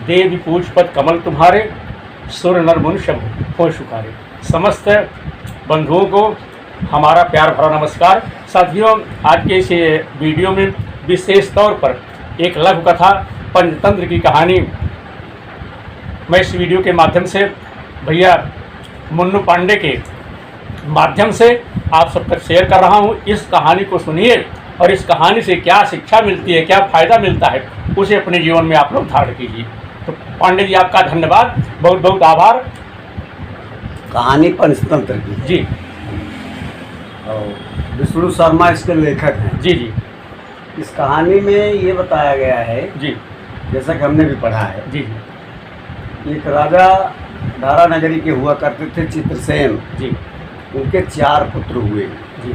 देवी पूज पद कमल तुम्हारे, सुर नर मनुष्य हो शुकारे। समस्त बंधुओं को हमारा प्यार भरा नमस्कार। साथियों, आज के इस वीडियो में विशेष तौर पर एक लघु कथा पंचतंत्र की कहानी मैं इस वीडियो के माध्यम से भैया मुन्नू पांडे के माध्यम से आप सब तक शेयर कर रहा हूँ। इस कहानी को सुनिए और इस कहानी से क्या शिक्षा मिलती है, क्या फ़ायदा मिलता है, उसे अपने जीवन में आप लोग धारण कीजिए। तो पांडे जी, आपका धन्यवाद, बहुत बहुत आभार। कहानी पंचतंत्र की जी, और विष्णु शर्मा इसके लेखक हैं। जी जी इस कहानी में ये बताया गया है, जी जैसा कि हमने भी पढ़ा है, जी एक राजा धारा नगरी के हुआ करते थे, चित्रसेन। जी उनके 4 पुत्र हुए जी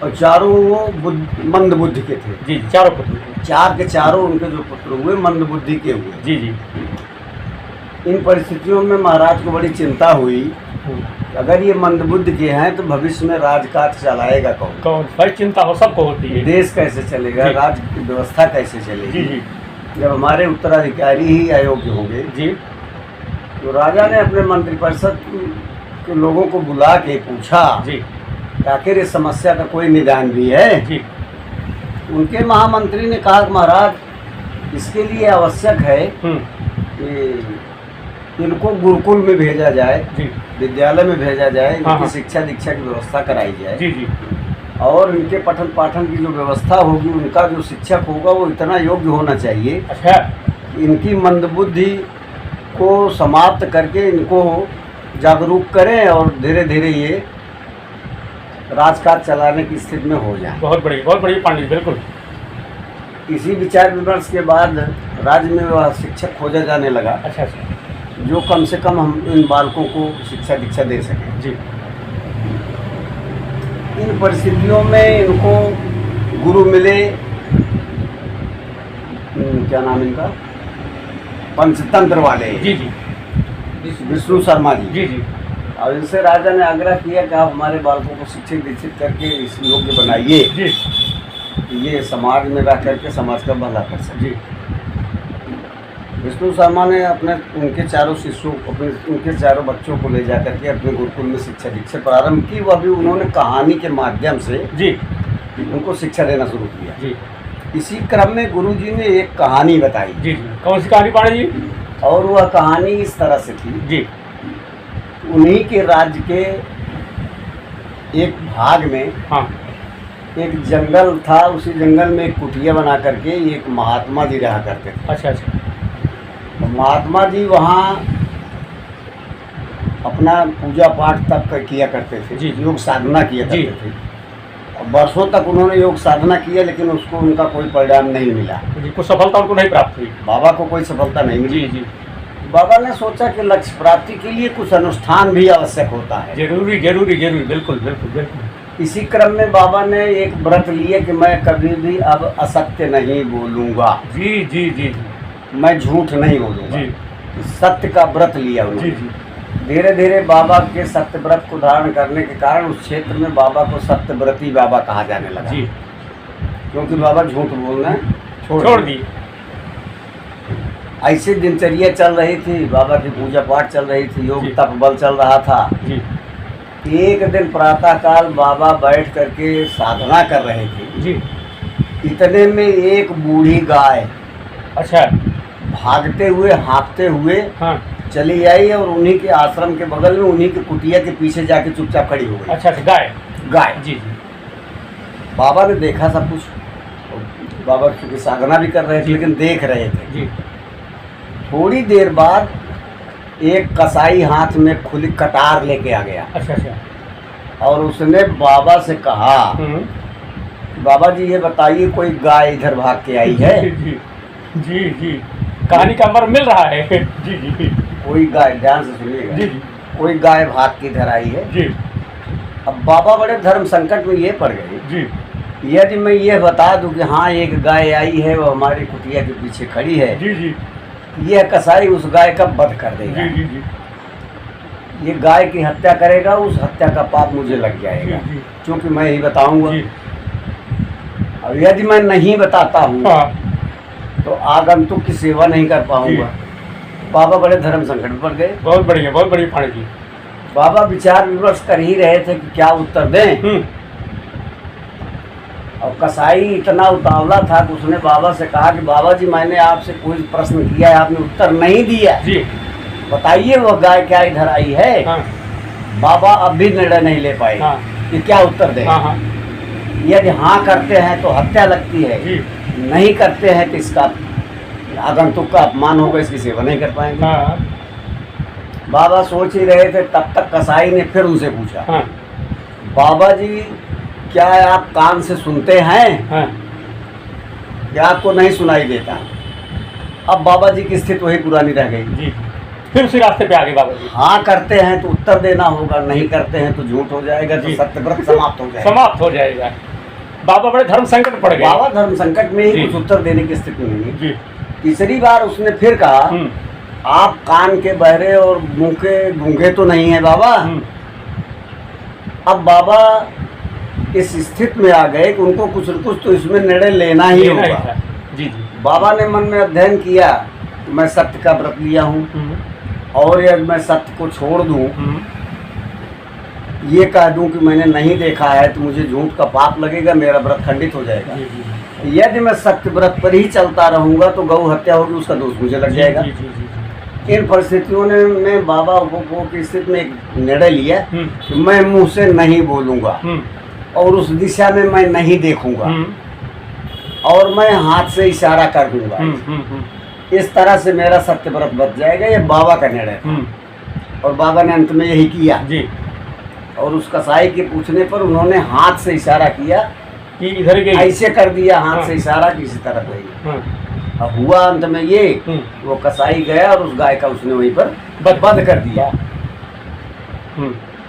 और चारों वो मंद बुद्धि के थे। जी, चारों पुत्र। 4 के चारों उनके जो पुत्र हुए मंद बुद्धि के हुए। जी जी। इन परिस्थितियों में महाराज को बड़ी चिंता हुई कि अगर ये मंद बुद्धि के हैं तो भविष्य में राजकाज चलाएगा कौन? कौन? भाई चिंता हो, सबको होती है। देश कैसे चलेगा, राज की व्यवस्था कैसे चलेगी? जी जी। जब हमारे उत्तराधिकारी ही अयोग्य होंगे। जी। तो राजा ने अपने मंत्रिपरिषद के लोगों को बुला के पूछा जी, आखिर इस समस्या का कोई निदान भी है? जी। उनके महामंत्री ने कहा कि महाराज, इसके लिए आवश्यक है कि इनको गुरुकुल में भेजा जाए, जी, विद्यालय में भेजा जाए, हाँ, इनकी शिक्षा दीक्षा की व्यवस्था कराई जाए। जी जी। और इनके पठन पाठन की जो व्यवस्था होगी, उनका जो शिक्षक होगा वो इतना योग्य होना चाहिए। अच्छा। इनकी मंदबुद्धि को समाप्त करके इनको जागरूक करें और धीरे धीरे ये राजकाज चलाने की स्थिति में हो जाए। बहुत बढ़िया पांडे, बिल्कुल। इसी विचार विमर्श के बाद राज्य में वह शिक्षक खोजा जाने लगा। अच्छा अच्छा। जो कम से कम हम इन बालकों को शिक्षा दीक्षा दे सकें। जी। इन परिस्थितियों में इनको गुरु मिले, क्या नाम इनका, पंचतंत्र वाले। जी जी। विष्णु शर्मा जी। जी जी। और इनसे राजा ने आग्रह किया कि आप हमारे बालकों को शिक्षित दीक्षित करके इस योग्य बनाइए, जी। ये समाज में रह करके समाज का भला कर सके। जी। विष्णु शर्मा ने उनके चारों शिष्यों, उनके चारों बच्चों को ले जा करके अपने गुरुकुल में शिक्षा दीक्षा प्रारंभ की। वह भी उन्होंने कहानी के माध्यम से जी उनको शिक्षा देना शुरू किया। जी। इसी क्रम में गुरुजी ने एक कहानी बताई। जी जी। कौन सी कहानी पांडे जी? और वह कहानी इस तरह से थी। जी। उन्हीं के राज्य के एक भाग में, हाँ, एक जंगल था। उसी जंगल में एक कुटिया बना करके एक महात्मा जी रहा करते थे। अच्छा अच्छा। तो महात्मा जी वहाँ अपना पूजा पाठ तब किया करते थे। जी। योग साधना किया जी। करते थे। और वर्षों तक उन्होंने योग साधना किया, लेकिन उसको उनका कोई परिणाम नहीं मिला। जी, कुछ सफलता उनको नहीं प्राप्त हुई। बाबा को कोई सफलता नहीं मिली। जी जी। बाबा ने सोचा कि लक्ष्य प्राप्ति के लिए कुछ अनुष्ठान भी आवश्यक होता है। जरूरी जरूरी जरूरी, बिल्कुल बिल्कुल बिल्कुल। इसी क्रम में बाबा ने एक व्रत लिया कि मैं कभी भी अब असत्य नहीं बोलूँगा। जी जी जी। मैं झूठ नहीं बोलूँगा। जी। सत्य का व्रत लिया उन्होंने। जी जी। धीरे धीरे बाबा के सत्य व्रत को धारण करने के कारण उस क्षेत्र में बाबा को सत्यव्रती बाबा कहा जाने लगा। जी। क्योंकि बाबा झूठ बोलना छोड़ दी। ऐसी दिनचर्या चल रही थी, बाबा की पूजा पाठ चल रही थी, योग जी। तप बल चल रहा था। जी। एक दिन प्रातःकाल बाबा बैठ करके साधना कर रहे थे। जी। इतने में एक बूढ़ी गाय अच्छा। भागते हुए हाँफते हुए हाँ। चली आई और उन्हीं के आश्रम के बगल में, उन्हीं के कुटिया के पीछे जाके चुपचाप खड़ी हो गई। अच्छा अच्छा। गाय। जी जी। बाबा ने देखा सब कुछ। बाबा क्योंकि साधना भी कर रहे थे, लेकिन देख रहे थे। जी। थोड़ी देर बाद एक कसाई हाथ में खुली कटार लेके आ गया। अच्छा अच्छा। और उसने बाबा से कहा, बाबा जी ये बताइए कोई गाय इधर भाग के आई है? जी जी जी। कहानी का मर्म मिल रहा है। जी जी। कोई गाय, ध्यान से सुनिएगा। जी जी। कोई गाय भाग के इधर आई है। जी। अब बाबा बड़े धर्म संकट में ये पड़ गए। जी। यदि मैं ये बता दूं कि हाँ एक गाय आई है, वो हमारी कुटिया के पीछे खड़ी है, जी जी। यह कसाई उस गाय का वध कर देगा। जी जी जी। ये गाय की हत्या करेगा, उस हत्या का पाप मुझे लग जाएगा, जी, जी। क्योंकि मैं ही बताऊंगा। जी। और यदि मैं नहीं बताता हूँ हाँ। तो आगंतुक की सेवा नहीं कर पाऊंगा। बाबा बड़े धर्म संकट में पड़ गए। बहुत बढ़िया पांडे जी। बाबा विचार विमर्श कर ही रहे थे कि क्या उत्तर दें। और कसाई इतना उतावला था कि उसने बाबा से कहा कि बाबा जी मैंने आपसे कोई प्रश्न किया है, आपने उत्तर नहीं दिया जी, बताइए वो गाय क्या इधर आई है। हाँ, बाबा अब भी निर्णय नहीं ले पाए हाँ, कि क्या उत्तर दें। हाँ, हाँ, यदि हाँ करते हैं तो हत्या लगती है, जी, नहीं करते हैं तो इसका आगंतुक का अपमान होगा, इसकी सेवा नहीं कर पाएंगे। हाँ, बाबा सोच ही रहे थे, तब तक कसाई ने फिर उनसे पूछा, हाँ, बाबा जी क्या आप कान से सुनते हैं हाँ, या आपको नहीं सुनाई देता। अब बाबा जी की स्थिति वही पुरानी रह गई। जी, फिर उसी रास्ते पे आ गए बाबा जी। हाँ करते हैं तो उत्तर देना होगा, नहीं करते हैं तो झूठ हो जाएगा, तो जी। सत्यव्रत समाप्त हो जाएगा। समाप्त हो जाएगा। बाबा बड़े धर्म संकट पड़ गए। बाबा धर्म संकट में ही जी। कुछ उत्तर देने की स्थिति में नहीं। जी, तीसरी बार उसने फिर कहा, आप कान के बहरे और मुंह के गूंगे तो नहीं है बाबा। अब बाबा इस स्थिति में आ गए कि उनको कुछ न कुछ तो इसमें निर्णय लेना ही होगा। जी, जी, बाबा ने मन में अध्ययन किया, मैं सत्य का व्रत लिया हूँ और यदि मैं सत्य को छोड़ दूँ, ये कह दूँ कि मैंने नहीं देखा है तो मुझे झूठ का पाप लगेगा, मेरा व्रत खंडित हो जाएगा। यदि मैं सत्य व्रत पर ही चलता रहूँगा तो गौ हत्या होगी, उसका दोष मुझे लग जाएगा। इन परिस्थितियों ने में बाबा को की स्थिति में एक निर्णय लिया कि मैं मुंह से नहीं बोलूँगा और उस दिशा में मैं नहीं देखूँगा और मैं हाथ से इशारा कर दूँगा। इस तरह से मेरा सत्य व्रत बच जाएगा। ये बाबा का निर्णय था और बाबा ने अंत में यही किया जी। और उस कसाई के पूछने पर उन्होंने हाथ से इशारा किया कि इधर गई, ऐसे कर दिया हाथ से इशारा किसी तरफ गई। अब हुआ अंत में ये, वो कसाई गया और उस गाय का उसने वहीं पर बंद कर दिया।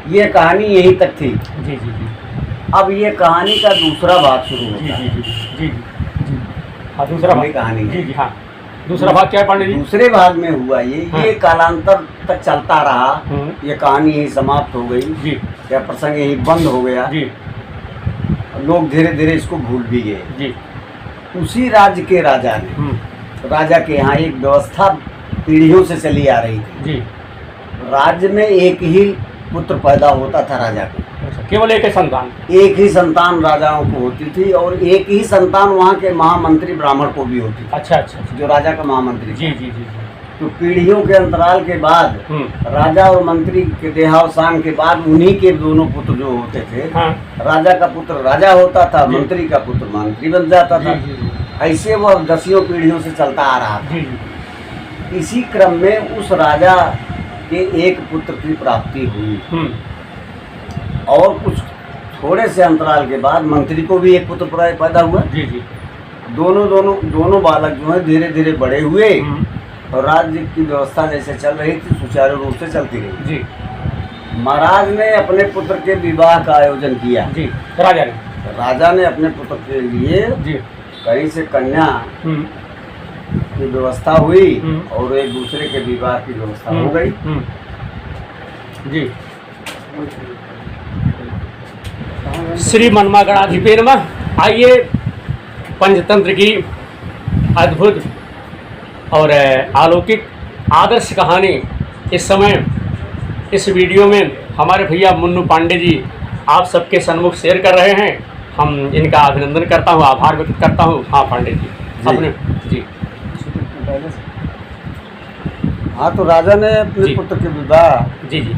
ये कहानी यहीं तक थी। जी, जी, जी। अब ये कहानी का दूसरा भाग शुरू होता है। जी, जी, हाँ, दूसरा भाग कहानी जी, जी, हाँ, दूसरा भाग क्या है पांडे जी? दूसरे भाग में हुआ ये कालांतर तक चलता रहा। ये कहानी यही समाप्त हो गई जी। यह प्रसंग यही बंद हो गया जी। लोग धीरे धीरे इसको भूल भी गए जी। उसी राज्य के राजा ने, राजा के यहाँ एक व्यवस्था पीढ़ियों से चली आ रही थी जी। राज्य में एक ही पुत्र पैदा होता था राजा को, केवल एक ही संतान, एक ही संतान राजाओं को होती थी और एक ही संतान वहाँ के महामंत्री ब्राह्मण को भी होती थी। अच्छा, अच्छा, जो राजा का महामंत्री जी, जी, जी। तो पीढ़ियों के अंतराल के बाद राजा और मंत्री के देहावसान के बाद उन्हीं के दोनों पुत्र जो होते थे, राजा का पुत्र राजा होता था, मंत्री का पुत्र मंत्री बन जाता था। ऐसे वह दसियों पीढ़ियों से चलता आ रहा था। इसी क्रम में उस राजा के एक पुत्र की प्राप्ति हुई और कुछ थोड़े से अंतराल के बाद मंत्री को भी एक पुत्र पैदा हुआ जी, जी। दोनों बालक जो है धीरे धीरे बड़े हुए और राज्य की व्यवस्था जैसे चल रही थी सुचारू रूप से चलती रही जी। महाराज ने अपने पुत्र के विवाह का आयोजन किया जी। राजा ने अपने पुत्र के लिए जी कहीं से कन्या की व्यवस्था हुई और एक दूसरे के विवाह की व्यवस्था हो गई जी। श्री मनमा गणाधिपे नमः। आइए पंचतंत्र की अद्भुत और अलौकिक आदर्श कहानी इस समय इस वीडियो में हमारे भैया मुन्नू पांडे जी आप सबके सन्मुख शेयर कर रहे हैं। हम इनका अभिनंदन करता हूँ, आभार व्यक्त करता हूँ। हाँ पांडे जी, अपने जी। हाँ, तो राजा ने अपने पुत्र के विवाह जी जी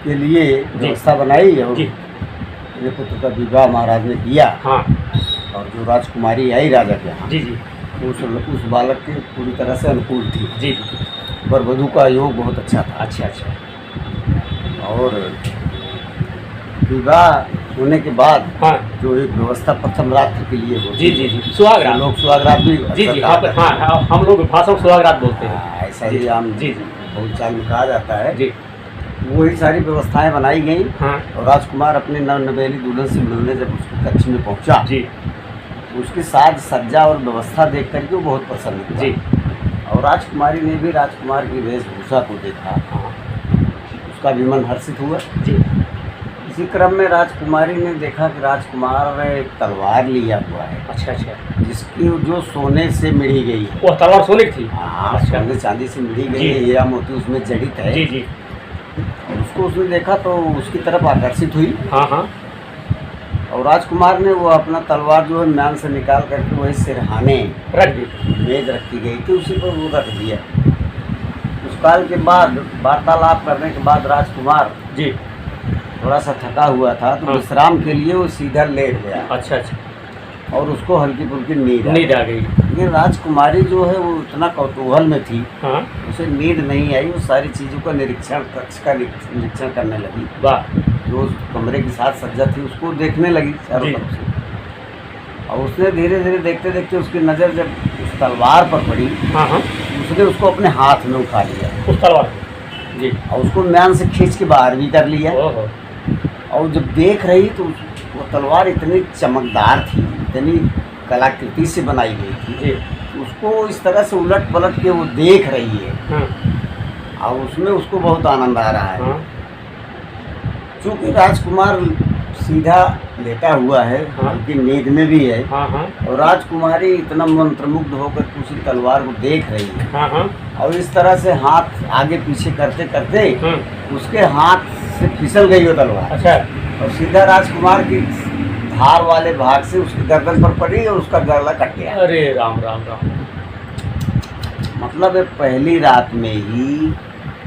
के लिए व्यवस्था बनाई और ये पुत्र का विवाह महाराज ने किया। हाँ। और जो राजकुमारी आई राजा के यहाँ जी जी उस बालक की पूरी तरह से अनुकूल थी जी। वर वधू का योग बहुत अच्छा था। अच्छा, अच्छा। और विवाह होने के बाद जो एक व्यवस्था प्रथम रात्र के लिए होती जी, जी, जी। सुहागरात, लोग सुहागरात भी जी, जी। हाँ, हम लोग भाषा में सुहागरात बोलते हैं। ऐसा ही हम जी, जी, बहुत चाल में कहा जाता है जी। वही सारी व्यवस्थाएं बनाई गई। और राजकुमार अपने नवनवेली दुल्हन से मिलने जब उसके कक्ष में पहुंचा जी, उसकी साज सज्जा और व्यवस्था देख करके वो बहुत प्रसन्न हुआ जी। और राजकुमारी ने भी राजकुमार की वेशभूषा को देखा, उसका भी मन हर्षित हुआ जी। इसी क्रम में राजकुमारी ने देखा कि राजकुमार ने एक तलवार लिया हुआ है। अच्छा, अच्छा। इसकी जो सोने से मिढ़ी गई है। वो तलवार सोने की थी? हाँ, अच्छा। सोने चांदी से मिढ़ी गई है, हीरा मोती उसमें जड़ित है। जी जी। और उसको उसने देखा तो उसकी तरफ आकर्षित हुई। हाँ हाँ। और राजकुमार ने वो अपना तलवार जो है म्यान से निकाल करके वही सिरहाने रख दी। मेज रखी गई थी उसी पर वो रख दिया। उस काल के बाद वार्तालाप करने के बाद राजकुमार जी। थोड़ा सा थका हुआ था तो हाँ। विश्राम के लिए वो सीधा लेट गया अच्छा अच्छा। और उसको हल्की फुल्की नींद आ गई। लेकिन राजकुमारी जो है वो इतना कौतूहल में थी, हाँ। उसे नींद नहीं आई। वो सारी चीज़ों का निरीक्षण, कक्ष का निरीक्षण करने लगी। वाह। जो उस कमरे की साथ सज्जा थी उसको देखने लगी चारों जी। तरफ से। और उसने धीरे धीरे देखते देखते उसकी नज़र जब उस तलवार पर पड़ी, हाँ हाँ। उसने उसको अपने हाथ में उठा लिया उस तलवार को? जी। और उसको म्यान से खींच के बाहर भी कर लिया। ओहो। और जब देख रही तो वो तलवार इतनी चमकदार थी, इतनी कलाकृति से बनाई गई थी जी। उसको इस तरह से उलट पलट के वो देख रही है। हाँ। और उसमें उसको बहुत आनंद आ रहा है। हाँ। चूँकि राजकुमार सीधा लेटा हुआ है, हाँ। उनकी नींद में भी है। हाँ हाँ। और राजकुमारी इतना मंत्रमुग्ध होकर के उसी तलवार को देख रही है। हाँ हाँ। और इस तरह से हाथ आगे पीछे करते करते हाँ। उसके हाथ से फिसल गई वो तलवार। अच्छा। और सीधा राजकुमार की धार वाले भाग से उसकी गर्दन पर पड़ी और उसका गला कट गया। अरे राम राम राम। मतलब पहली रात में ही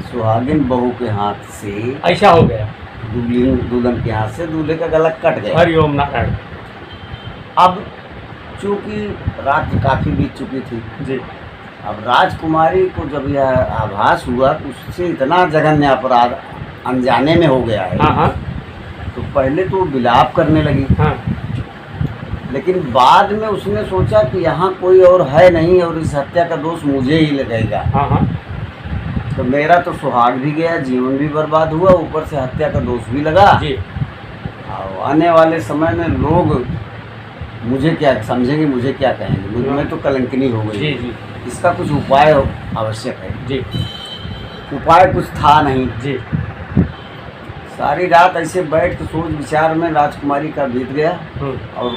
सुहागिन बहू के हाथ से, ऐसा हो गया? दुल्हन के हाथ से दूल्हे का गला कट गया। हरिओम नारायण। अब चूंकि रात काफी बीत चुकी थी जी। अब राजकुमारी को जब यह आभास हुआ कि उससे इतना जघन्य अपराध अनजाने में हो गया है, हाँ हाँ। तो पहले तो वो विलाप करने लगी। हाँ। लेकिन बाद में उसने सोचा कि यहाँ कोई और है नहीं और इस हत्या का दोष मुझे ही लगेगा। हाँ हाँ। तो मेरा तो सुहाग भी गया, जीवन भी बर्बाद हुआ, ऊपर से हत्या का दोष भी लगा। जी। और आने वाले समय में लोग मुझे क्या समझेंगे, मुझे क्या कहेंगे, मुझ में तो कलंकिनी हो गई। जी जी। इसका कुछ उपाय आवश्यक है। जी। उपाय कुछ था नहीं। जी। सारी रात ऐसे बैठ के सोच विचार में राजकुमारी का बीत गया और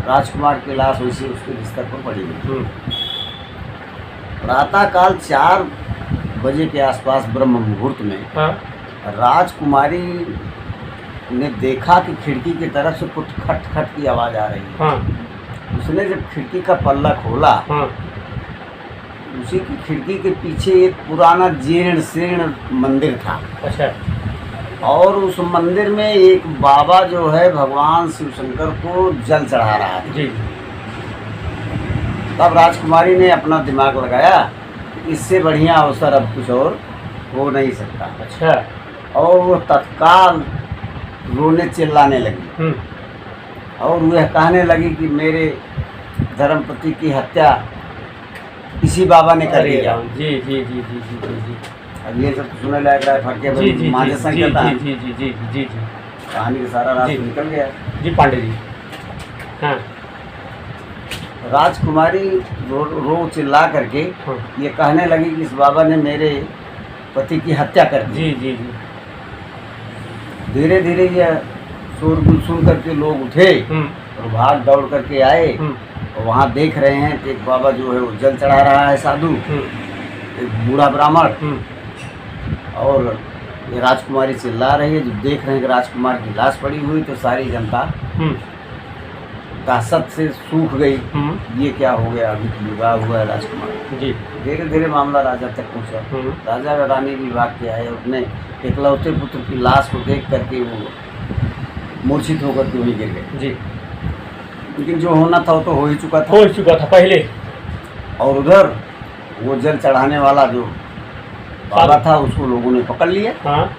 राजकुमार की लाश वैसे उसके बिस्तर पर पड़ी गई। प्रातःकाल 4 बजे के आसपास ब्रह्म मुहूर्त में हाँ। राजकुमारी ने देखा कि खिड़की की तरफ से कुछ खट खट की आवाज़ आ रही है। हाँ। उसने जब खिड़की का पल्ला खोला, हाँ। उसी की खिड़की के पीछे एक पुराना जीर्ण शीर्ण मंदिर था। अच्छा। और उस मंदिर में एक बाबा जो है भगवान शिव शंकर को जल चढ़ा रहा था। जी। तब राजकुमारी ने अपना दिमाग लगाया, इससे बढ़िया अवसर अब कुछ और हो नहीं सकता। अच्छा। और वो तत्काल रोने चिल्लाने लगी और वह कहने लगी कि मेरे धर्मपति की हत्या इसी बाबा ने कर दिया। जी जी जी जी जी जी जी। अब ये सब सुनने लायक रहा है, जी जी जी माजे संकेत है। जी जी जी जी जी। कहानी का सारा राज जी। निकल गया। जी पांडे जी। हाँ। राजकुमारी रो चिल्ला करके हाँ। ये कहने लगी कि इस बाबा ने मेरे पति की हत्या कर दी। जी जी जी। धीरे धीरे यह शोरगुल सुन करके लोग उठे और भाग दौड़ करके आए और वहाँ देख रहे हैं कि एक बाबा जो है वो जल चढ़ा रहा है, साधु, एक बूढ़ा ब्राह्मण। और ये राजकुमारी चिल्ला रही है। जब देख रहे हैं कि राजकुमार की लाश पड़ी हुई तो सारी जनता दहशत से सूख गई। ये क्या हो गया, अभी तो विवाह हुआ है राजकुमार। जी। धीरे धीरे मामला राजा तक पहुंचा। राजा व रानी भी भाग के आए, अपने इकलौते पुत्र की लाश को देख करके वो मूर्छित होकर के वहीं गिर गए। जी। लेकिन जो होना था वो तो हो ही चुका था। हो चुका था पहले। और उधर वो जल चढ़ाने वाला जो बाबा था उसको लोगों ने पकड़ लिया। हाँ।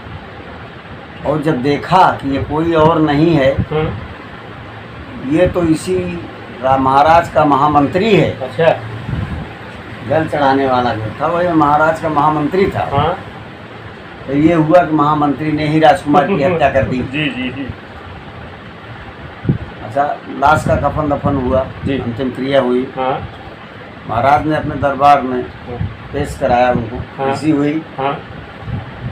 और जब देखा कि ये कोई और नहीं है, ये तो इसी महाराज का महामंत्री है। अच्छा। जल चढ़ाने वाला जो था वही महाराज का महामंत्री था। हाँ। तो ये हुआ कि महामंत्री ने ही राजकुमार की हत्या कर दी। जी जी जी। अच्छा, लाश का कफन दफन हुआ, जी। अंतिम क्रिया हुई। हाँ। महाराज ने अपने दरबार में पेश कराया उनको। हाँ। खुशी हुई। हाँ।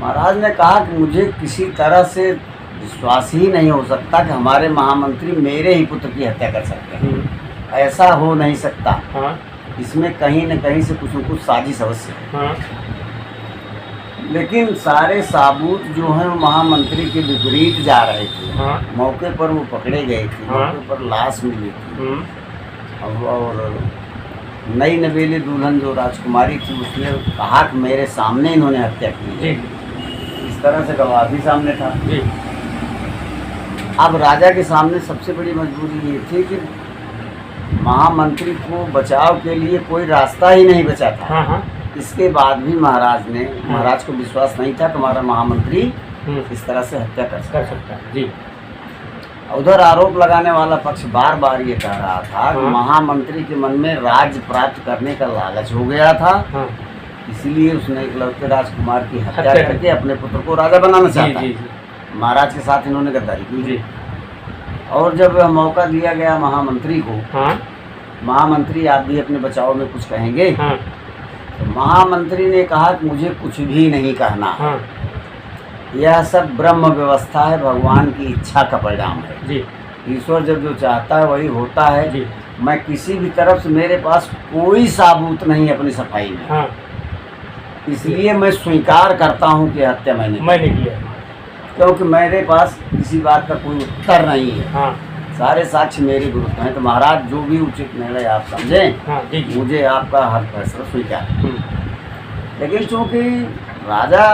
महाराज ने कहा कि मुझे किसी तरह से विश्वास ही नहीं हो सकता कि हमारे महामंत्री मेरे ही पुत्र की हत्या कर सकते हैं। ऐसा हो नहीं सकता। हाँ इसमें कहीं न कहीं से कुछ न कुछ साजिश अवश्य है। हाँ लेकिन सारे साबूत जो हैं वो महामंत्री के विपरीत जा रहे थे। हाँ मौके पर वो पकड़े गए थे, हाँ। मौके पर लाश मिली थी। हम्म, और नई नवेली दुल्हन जो राजकुमारी थी उसने कहा कि मेरे सामने इन्होंने हत्या की जी है। इस तरह से गवाह भी सामने था। जी अब राजा के सामने सबसे बड़ी मजबूरी ये थी कि महामंत्री को बचाव के लिए कोई रास्ता ही नहीं बचा था। हाँ हाँ इसके बाद भी महाराज को विश्वास नहीं था कि हमारा महामंत्री इस तरह से हत्या कर कर सकता है। जी उधर आरोप लगाने वाला पक्ष बार बार ये कह रहा था कि हाँ। महामंत्री के मन में राज्य प्राप्त करने का लालच हो गया था, हाँ इसीलिए उसने इकलौते राजकुमार की हत्या हत्या करके अपने पुत्र को राजा बनाना जी चाहता जी है। जी महाराज के साथ इन्होंने गद्दारी की। जी और जब यह मौका दिया गया महामंत्री को, हाँ महामंत्री आप भी अपने बचाव में कुछ कहेंगे? हाँ तो महामंत्री ने कहा कि मुझे कुछ भी नहीं कहना, हाँ यह सब ब्रह्म व्यवस्था है, भगवान की इच्छा का परिणाम है। जी ईश्वर जब जो चाहता है वही होता है। जी मैं किसी भी तरफ से, मेरे पास कोई साबूत नहीं है अपनी सफाई में, हाँ इसलिए मैं स्वीकार करता हूँ कि हत्या मैंने किया। क्योंकि मेरे पास किसी बात का कोई उत्तर नहीं है। हाँ सारे साक्ष्य मेरे विरुद्ध हैं। तो महाराज जो भी उचित निर्णय आप समझें, हाँ जी जी मुझे आपका हर फैसला स्वीकार है। लेकिन चूंकि राजा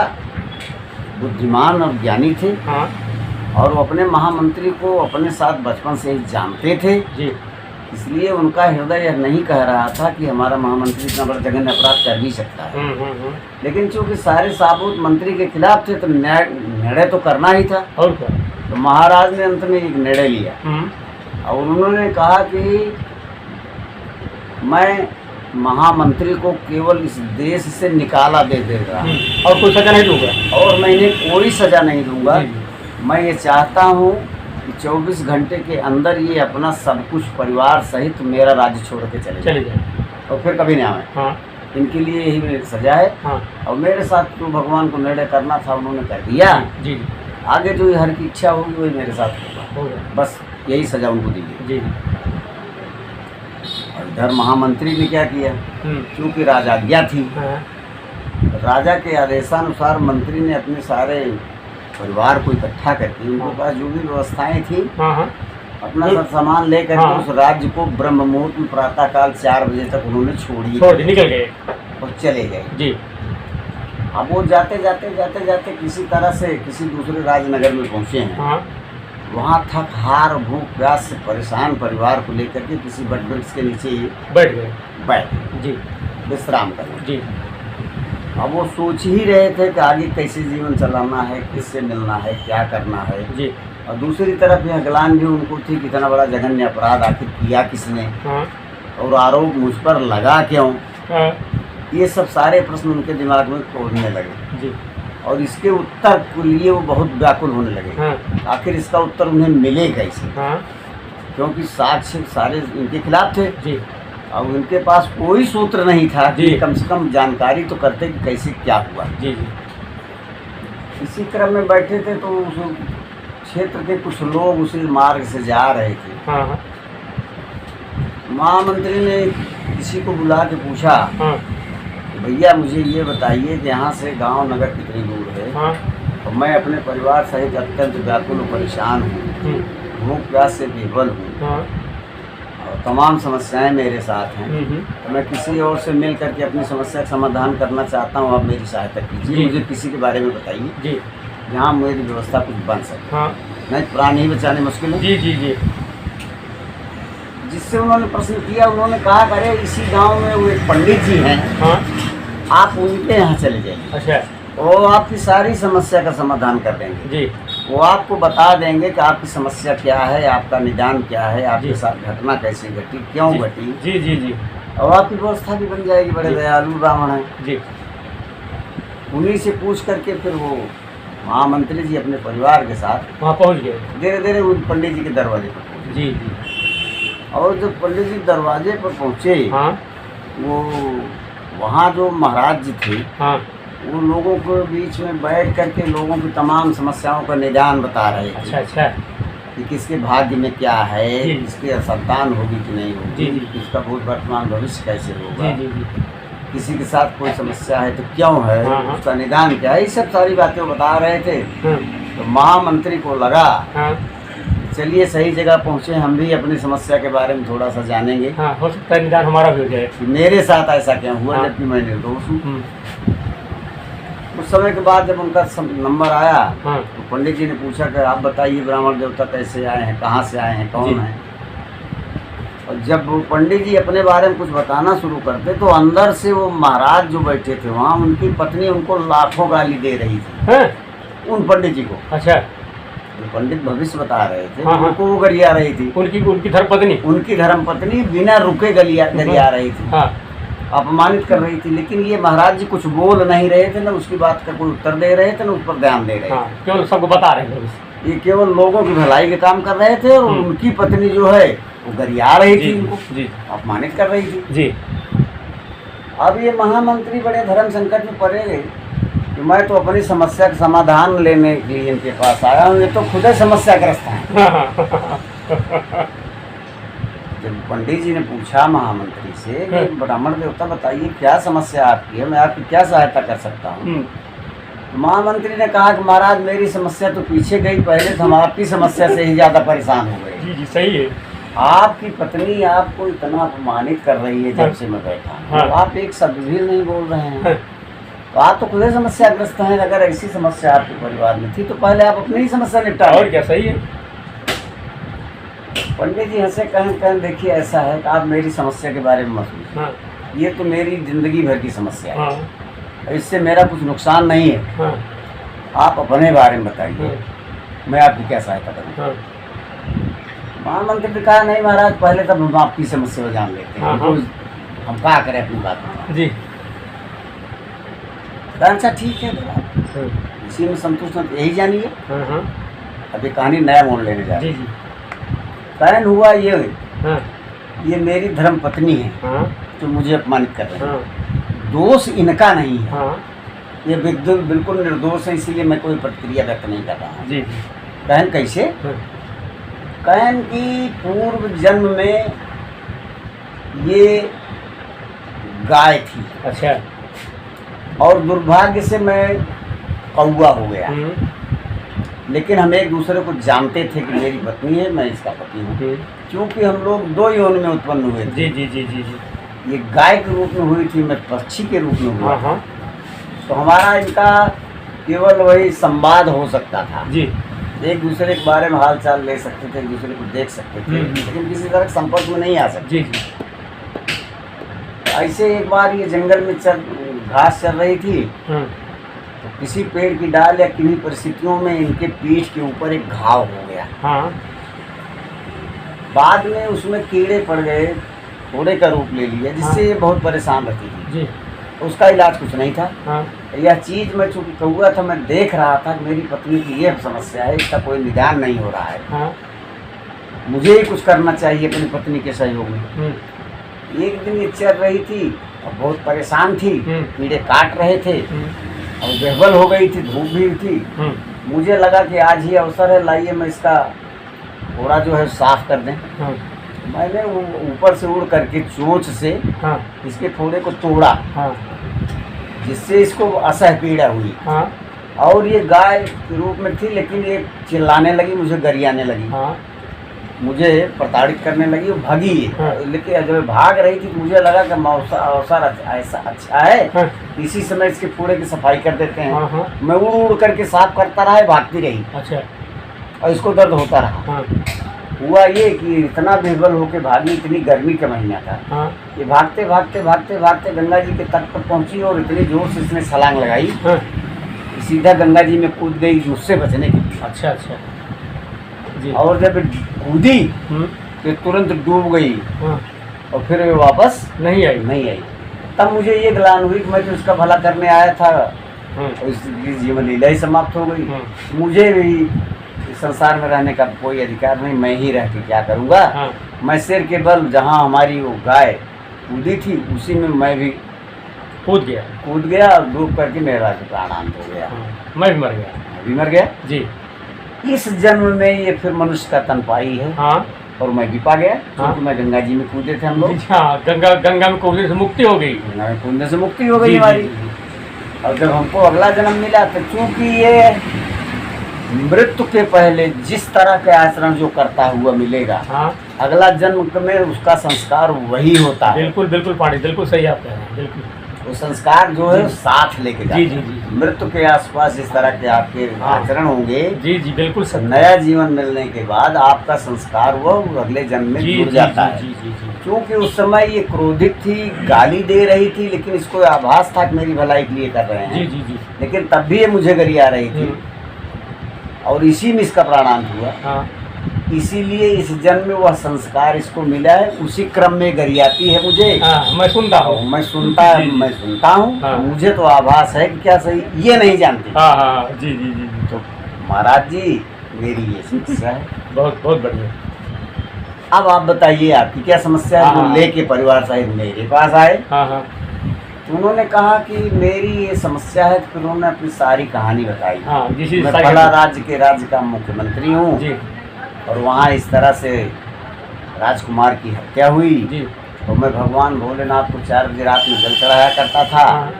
बुद्धिमान और ज्ञानी थे, हाँ और वो अपने महामंत्री को अपने साथ बचपन से ही जानते थे, जी इसलिए उनका हृदय यह नहीं कह रहा था कि हमारा महामंत्री इतना बड़ा जघन्य अपराध कर भी सकता है। लेकिन चूंकि सारे साबूत मंत्री के खिलाफ थे तो निर्णय तो करना ही था। और क्या? तो महाराज ने अंत में एक निर्णय लिया और उन्होंने कहा कि मैं महामंत्री को केवल इस देश से निकाला दे देगा और कोई सजा नहीं दूंगा, और मैं इन्हें कोई सजा नहीं दूंगा। मैं ये चाहता हूँ कि 24 घंटे के अंदर ये अपना सब कुछ परिवार सहित मेरा राज्य छोड़ के चले जाए और फिर कभी नहीं आए। हाँ इनके लिए यही मेरी सजा है। हाँ और मेरे साथ जो भगवान को निर्णय करना था उन्होंने कर दिया। जी आगे जो हर की इच्छा होगी वही मेरे साथ होगा, बस यही सजा उनको दी जी। और इधर महामंत्री ने क्या किया, क्योंकि राजाज्ञा थी, राजा के आदेशानुसार मंत्री ने अपने सारे परिवार को इकट्ठा करके उनके पास जो भी व्यवस्थाएं थी अपना सब सामान ले करके उस राज्य को ब्रह्म मुहूर्त में प्रातःकाल 4 बजे तक उन्होंने छोड़ निकल गए और चले गए जी। अब वो जाते जाते किसी तरह से किसी दूसरे राजनगर में पहुंचे हैं। वहाँ थक हार भूख प्यास से परेशान परिवार को लेकर के किसी वट वृक्ष के नीचे बैठ जी विश्राम करने जी। अब वो सोच ही रहे थे कि आगे कैसे जीवन चलाना है, किससे मिलना है, क्या करना है जी। और दूसरी तरफ यह ग्लानि भी उनको थी कि इतना बड़ा जघन्य अपराध आखिर किया किसने और आरोप मुझ पर लगा क्यों। ये सब सारे प्रश्न उनके दिमाग में खोजने लगे जी। और इसके उत्तर के लिए वो बहुत व्याकुल होने लगे। आखिर इसका उत्तर उन्हें मिले कैसे, क्योंकि साक्ष्य सारे इनके खिलाफ थे जी। और उनके पास कोई सूत्र नहीं था कि कम से कम जानकारी तो करते कि कैसे क्या हुआ जी। इसी क्रम में बैठे थे तो उस क्षेत्र के कुछ लोग उसी मार्ग से जा रहे थे। महामंत्री ने किसी को बुला के पूछा, भैया मुझे ये बताइए कि यहाँ से गांव नगर कितनी दूर है। और मैं अपने परिवार सहित अत्यंत व्याकुल और परेशान हूँ, भूख प्यास से विवल हूँ और तमाम समस्याएं मेरे साथ हैं। तो मैं किसी और से मिल करके अपनी समस्या का समाधान करना चाहता हूँ। आप मेरी सहायता कीजिए, मुझे किसी के बारे में बताइए जहाँ मेरी व्यवस्था कुछ बन सके। नहीं प्राण ही बचाने मुश्किल है जी जी जी। जिससे उन्होंने प्रश्न किया, उन्होंने कहा अरे इसी गांव में वो एक पंडित जी हैं, आप उनके यहाँ चले जाइए। अच्छा। वो आपकी सारी समस्या का समाधान कर देंगे जी। वो आपको बता देंगे कि आपकी समस्या क्या है, आपका निदान क्या है, आपके साथ घटना कैसे घटी, क्यों घटी जी जी जी। और आपकी व्यवस्था भी बन जाएगी। बड़े दयालु ब्राह्मण है जी। उन्हीं से पूछ करके फिर वो महामंत्री जी अपने परिवार के साथ वहाँ पहुँच गए। धीरे धीरे उन पंडित जी के दरवाजे पर पहुँचे जी जी। और जब पंडित जी दरवाजे पर पहुँचे, वो वहाँ जो महाराज जी थे वो लोगों के बीच में बैठ करके लोगों की तमाम समस्याओं का निदान बता रहे थे। अच्छा अच्छा। कि किसके भाग्य में क्या है, जी। किसके संतान होगी कि नहीं होगी, जी, जी। किसका बहुत वर्तमान भविष्य कैसे होगा, जी जी जी किसी के साथ कोई समस्या है तो क्यों है, हाँ, हाँ। उसका निदान क्या है, ये सब सारी बातें वो बता रहे थे। हाँ तो महामंत्री को लगा हाँ चलिए सही जगह पहुँचे, हम भी अपनी समस्या के बारे में थोड़ा सा जानेंगे हाँ, हो सकता है निदान हमारा भी हो जाए। कि मेरे साथ ऐसा क्यों हुआ, हाँ। जबकि मैं निर्दोष हूँ। हम्म, कुछ समय के बाद जब उनका नंबर आया हाँ तो पंडित जी ने पूछा कि आप बताइए ब्राह्मण देवता कैसे आए हैं, कहाँ से आए हैं, जी। कौन हैं। और जब वो पंडित जी अपने बारे में कुछ बताना शुरू करते तो अंदर से वो महाराज जो बैठे थे वहाँ, उनकी पत्नी उनको लाखों गाली दे रही थी, हाँ उन पंडित जी को। अच्छा, जो पंडित भविष्य बता रहे थे हाँ, हाँ। उनको वो गरिया रही थी, उनकी धर्मपत्नी। उनकी धर्मपत्नी बिना रुके गरिया रही थी, हाँ अपमानित कर रही थी। लेकिन ये महाराज जी कुछ बोल नहीं रहे थे, ना उसकी बात का कोई उत्तर दे रहे थे, ना उस पर ध्यान दे रहे थे। हाँ, केवल सबको बता रहे हैं भविष्य। ये केवल लोगों की भलाई के काम कर रहे थे, और उनकी पत्नी जो है वो गरिया रही थी, जी उनको जी अपमानित कर रही थी। जी अब ये महामंत्री बड़े धर्म संकट में पड़े गए कि मैं तो अपनी समस्या का समाधान लेने के लिए इनके पास आया हूँ, ये तो खुद ही समस्याग्रस्त हैं। जब पंडित जी ने पूछा महामंत्री से कि ब्राह्मण देवता बताइए क्या समस्या आपकी है, मैं आपकी क्या सहायता कर सकता हूँ। महामंत्री ने कहा कि महाराज मेरी समस्या तो पीछे गई, पहले तो हम आपकी समस्या से ही ज़्यादा परेशान हो गए। जी जी सही है। आपकी पत्नी आपको इतना अपमानित कर रही है जब से मैं बैठा हूँ, हाँ। तो आप एक शब्द भी नहीं बोल रहे हैं, तो आप तो खुद ही समस्याग्रस्त हैं। अगर ऐसी समस्या आपके परिवार में थी तो पहले आप अपनी ही समस्या निपटा और क्या, सही है। पंडित जी हंसे, कहें देखिए ऐसा है कि आप मेरी समस्या के बारे में मत सोचिए, हाँ ये तो मेरी जिंदगी भर की समस्या है, हाँ इससे मेरा कुछ नुकसान नहीं है, हाँ आप अपने बारे में बताइए, हाँ मैं आपकी क्या सहायता करूँ। हाँ महामंत्री ने कहा नहीं महाराज, पहले तब हम आपकी समस्या को जान लेते हैं, हाँ, तो हम क्या करें अपनी बात में। जी अच्छा ठीक है, हाँ इसी में संतुष्ट हैं, यही जानिए। हाँ हाँ अभी कहानी नया मोड़ लेने जा रही जी है। जी कहन हुआ हाँ ये मेरी धर्म पत्नी है हाँ जो मुझे अपमानित कर रही है, हाँ दोष इनका नहीं है, हाँ ये बिल्कुल निर्दोष है, इसीलिए मैं कोई प्रतिक्रिया व्यक्त नहीं कर रहा हूँ। जी कहन कैसे, हाँ कहन की पूर्व जन्म में ये गाय थी, अच्छा, और दुर्भाग्य से मैं कौआ हो गया, लेकिन हम एक दूसरे को जानते थे कि मेरी पत्नी है, मैं इसका पति हूँ, क्योंकि हम लोग दो योनि में उत्पन्न हुए थे। जी जी जी जी जी ये गाय के रूप में हुई थी, मैं पक्षी के रूप में हुआ। हाँ हाँ तो हमारा इनका केवल वही संवाद हो सकता था, जी एक दूसरे के बारे में हाल चाल ले सकते थे, एक दूसरे को देख सकते थे, लेकिन किसी तरह के संपर्क में नहीं आ सकते। जी जी ऐसे एक बार ये जंगल में घास चल रही थी, हाँ तो किसी पेड़ की डाल या किन्हीं परिस्थितियों में इनके पीठ के ऊपर एक घाव हो गया। हाँ बाद में उसमें कीड़े पड़ गए, फोड़े का रूप ले लिया, जिससे ये बहुत परेशान रहती थी। जी उसका इलाज कुछ नहीं था। हाँ यह चीज़ मैं चूँकि कौआ था, मैं देख रहा था कि मेरी पत्नी की ये समस्या है, इसका कोई निदान नहीं हो रहा है, हाँ मुझे ही कुछ करना चाहिए अपनी पत्नी के सहयोग में। एक दिन ये चल रही थी और बहुत परेशान थी, कीड़े काट रहे थे और बेहबल हो गई थी, धूप भी थी। मुझे लगा कि आज ही अवसर है, लाइए मैं इसका फोड़ा जो है साफ कर दें। हाँ मैंने ऊपर से उड़ करके चोंच से हाँ इसके फोड़े को तोड़ा, हाँ जिससे इसको असह पीड़ा हुई। हाँ और ये गाय के रूप में थी, लेकिन ये चिल्लाने लगी, मुझे गरियाने लगी, हाँ मुझे प्रताड़ित करने लगी, वो भागी। हाँ। लेकिन जब भाग रही थी तो मुझे लगा कि अवसर ऐसा अच्छा है, हाँ इसी समय इसके फोड़े की सफाई कर देते हैं। हाँ हाँ मैं उड़ उड़ करके साफ करता रहा, भागती रही अच्छा और इसको दर्द होता रहा। हाँ हुआ ये कि इतना बेहबल होके भागी, इतनी गर्मी का महीना था, हाँ ये भागते भागते भागते भागते गंगा जी के तट पर पहुंची और इतनी जोर से इसने छलांग लगाई, हाँ सीधा गंगा जी में कूद गई मुझसे बचने के लिए। अच्छा अच्छा जी और जब कूदी तो तुरंत डूब गई हाँ और फिर वे वापस नहीं आई नहीं आई। तब मुझे ये ग्लानि हुई कि मैं तो उसका भला करने आया था हाँ और इसकी जीवन लीला ही समाप्त हो गई। हाँ मुझे भी इस संसार में रहने का कोई अधिकार नहीं, मैं ही रह के क्या करूँगा। हाँ मैं सिर के बल जहाँ हमारी वो गाय कूदी थी उसी में मैं भी कूद कूद गया और डूब करके मेरा प्राणांत हो गया। हाँ मैं भी मर गया। मैं भी मर गया। जी इस जन्म में ये फिर मनुष्य का तन पाई है। हाँ। और मैं भी पा गया, हाँ। क्योंकि मैं गंगा जी में कूदे थे हम लोग। हाँ, गंगा में कूदने से मुक्ति हो गई। गंगा में कूदने से मुक्ति हो गई जी, हमारी। जी, जी। और जब हमको अगला जन्म मिला तो चूंकि ये मृत्यु के पहले जिस तरह के आचरण जो करता हुआ मिलेगा, हाँ। अगला जन्म में उसका संस्कार वही होता है। बिल्कुल बिल्कुल पांडे, बिल्कुल सही आप कह रहे हैं, बिल्कुल। वो संस्कार जो है साथ लेके जाता जी, है। जी, जी। मृत्यु के आसपास इस तरह के आपके हाँ। आचरण होंगे। जी, जी, बिल्कुल तो सही। नया जीवन मिलने के बाद आपका संस्कार वो अगले जन्म में जी, जुड़ जी, जाता जी, है। जी, जी, जी। क्योंकि उस समय ये क्रोधित थी, गाली दे रही थी, लेकिन इसको आभास था कि मेरी भलाई के लिए कर रहे हैं। जी, जी, जी। लेकिन तब भी ये मुझे गरिया रही थी, और इसी में इसका प्राणांत हुआ। हाँ। इसीलिए इस जन्म में वह संस्कार इसको मिला है, उसी क्रम में गरियाती है मुझे। हाँ, मैं सुनता हूँ। मैं जी, सुनता हूँ। हाँ। मुझे तो आभास है कि क्या सही ये नहीं जानती। हाँ, हाँ, जी, जी, जी, जी। तो महाराज जी मेरी ये समस्या है। बहुत बहुत बढ़िया। अब आप बताइए आपकी क्या समस्या है, हाँ। जो लेके परिवार सहित मेरे पास आए। हाँ, हाँ। तो उन्होंने कहा कि मेरी ये समस्या है, तो फिर उन्होंने अपनी सारी कहानी बताई। हाँ, जिसी मैं सारी- फला राज्य का मुख्यमंत्री हूँ, जी, और वहाँ इस तरह से राजकुमार की हत्या हुई। जी। तो मैं भगवान भोलेनाथ को 4 बजे रात में जल चढ़ाया करता था, हाँ,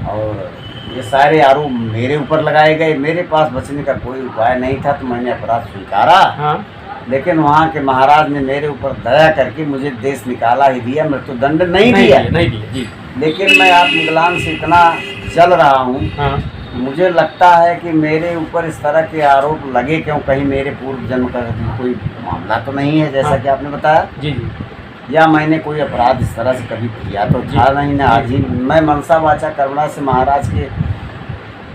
और ये सारे आरोप मेरे ऊपर लगाए गए। मेरे पास बचने का कोई उपाय नहीं था, तो मैंने अपराध स्वीकारा। हाँ। लेकिन वहाँ के महाराज ने मेरे ऊपर दया करके मुझे देश निकाला ही दिया, मृत्युदंड नहीं दिया। नहीं दिया, जी। लेकिन मैं आत्मग्लानि से इतना चल रहा हूँ, हाँ, मुझे लगता है कि मेरे ऊपर इस तरह के आरोप लगे क्यों, कहीं मेरे पूर्व जन्म का कोई मामला तो नहीं है, जैसा हाँ। कि आपने बताया, जी, जी। या मैंने कोई अपराध इस तरह से कभी किया तो था नहीं ना। आज ही मैं मनसा वाचा कर्मणा से महाराज के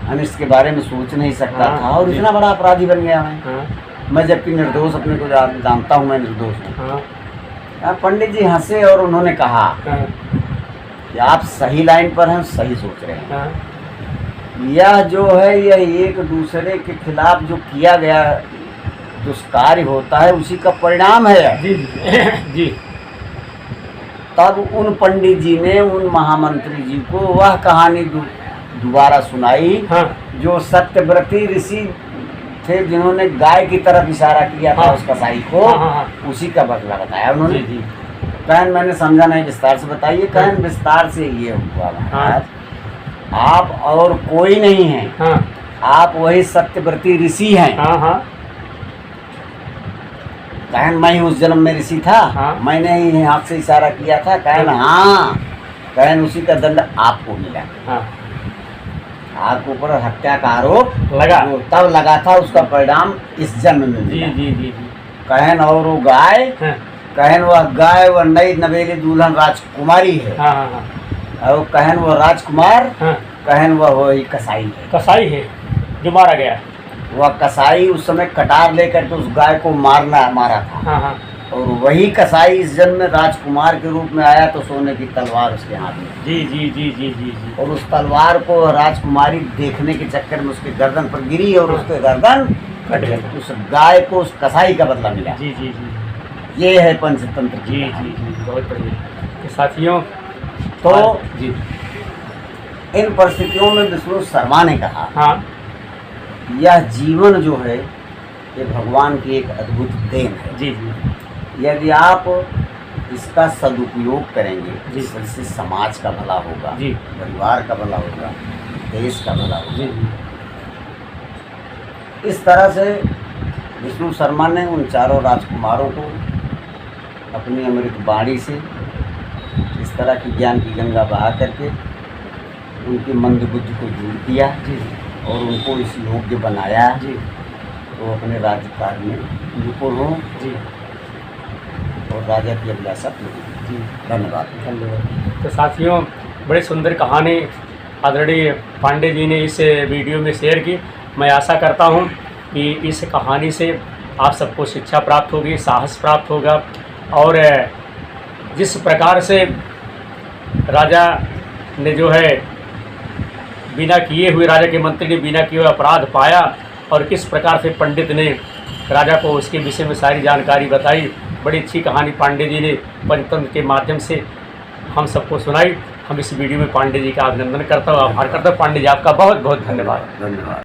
अनिष्ट के बारे में सोच नहीं सकता हाँ, था, और जी। इतना बड़ा अपराधी बन गया मैं। हाँ, मैं जबकि निर्दोष अपने को जानता हूँ, मैं निर्दोष हूँ। हाँ, पंडित जी हंसे और उन्होंने कहा हाँ, कि आप सही लाइन पर हैं, सही सोच रहे हैं। हाँ। यह जो है, यह एक दूसरे के खिलाफ जो किया गया दुष्कार्य होता है, उसी का परिणाम है। जी, जी, जी। तब उन पंडित जी ने उन महामंत्री जी को वह कहानी दोबारा सुनाई, हाँ, जो सत्यव्रती ऋषि थे, जिन्होंने गाय की तरफ इशारा किया था हाँ। उस कसाई को। हाँ, हाँ, हाँ। उसी का बदला बताया उन्होंने। जी, जी। कहन मैंने समझा नहीं, विस्तार से बताइए। कहन विस्तार से ये हुआ महाराज, आप और कोई नहीं है, हाँ, आप वही सत्यव्रती ऋषि हैं। हाँ, हाँ। कहन मैं ही उस जन्म में ऋषि था, हाँ। मैंने ही हाथ से इशारा किया था। कहन हाँ, कहन उसी का दंड आपको मिला। हाँ, आपके ऊपर हत्या का आरोप लगा। जो तब लगा था, उसका परिणाम इस जन्म में जी, मिला। जी, जी, जी। कहन और वो गाय, हाँ, कहन वह गाय वह नई नवेली दुल्हन राजकुमारी है, हाँ, हाँ, हाँ, और कहन वह राजकुमार, हाँ। कहन वह वही कसाई है। कसाई है जो मारा गया। वह कसाई उस समय कटार लेकर के उस गाय को मारा था, हाँ, हाँ। और वही कसाई इस जन्म में राजकुमार के रूप में आया, तो सोने की तलवार उसके हाथ में। जी, जी, जी, जी, जी, जी। और उस तलवार को राजकुमारी देखने के चक्कर में उसके गर्दन पर गिरी, और उसके गर्दन कट गया। उस गाय को उस कसाई का बदला मिला। जी, जी, जी, ये है पंचतंत्र की जी, कहानी। जी, जी, बहुत बढ़िया। तो साथियों, तो जी, इन परिस्थितियों में विष्णु शर्मा ने कहा, हाँ, यह जीवन जो है ये भगवान की एक अद्भुत देन है। जी, जी, यदि आप इसका सदुपयोग करेंगे, जी। इससे समाज का भला होगा, जी। परिवार का भला होगा, देश का भला होगा। जी, जी, इस तरह से विष्णु शर्मा ने उन चारों राजकुमारों को अपनी अमृत वाणी से इस तरह की ज्ञान की गंगा बहा करके उनकी मंद बुद्धि को दूर किया, जी, और उनको इस योग्य बनाया जी, तो अपने राज्यकाल में निपुण हो जी, और राजा की अभिलाषा पूरी। जी। धन्यवाद। धन्यवाद। तो साथियों, बड़ी सुंदर कहानी आदरणीय पांडे जी ने इस वीडियो में शेयर की। मैं आशा करता हूं कि इस कहानी से आप सबको शिक्षा प्राप्त होगी, साहस प्राप्त होगा, और जिस प्रकार से राजा ने जो है बिना किए हुए, राजा के मंत्री ने बिना किए हुए अपराध पाया, और किस प्रकार से पंडित ने राजा को उसके विषय में सारी जानकारी बताई। बड़ी अच्छी कहानी पांडे जी ने पंचतंत्र के माध्यम से हम सबको सुनाई। हम इस वीडियो में पांडे जी का अभिनंदन करता हूँ, आभार करता हूँ। पांडे जी, आपका बहुत बहुत धन्यवाद। धन्यवाद।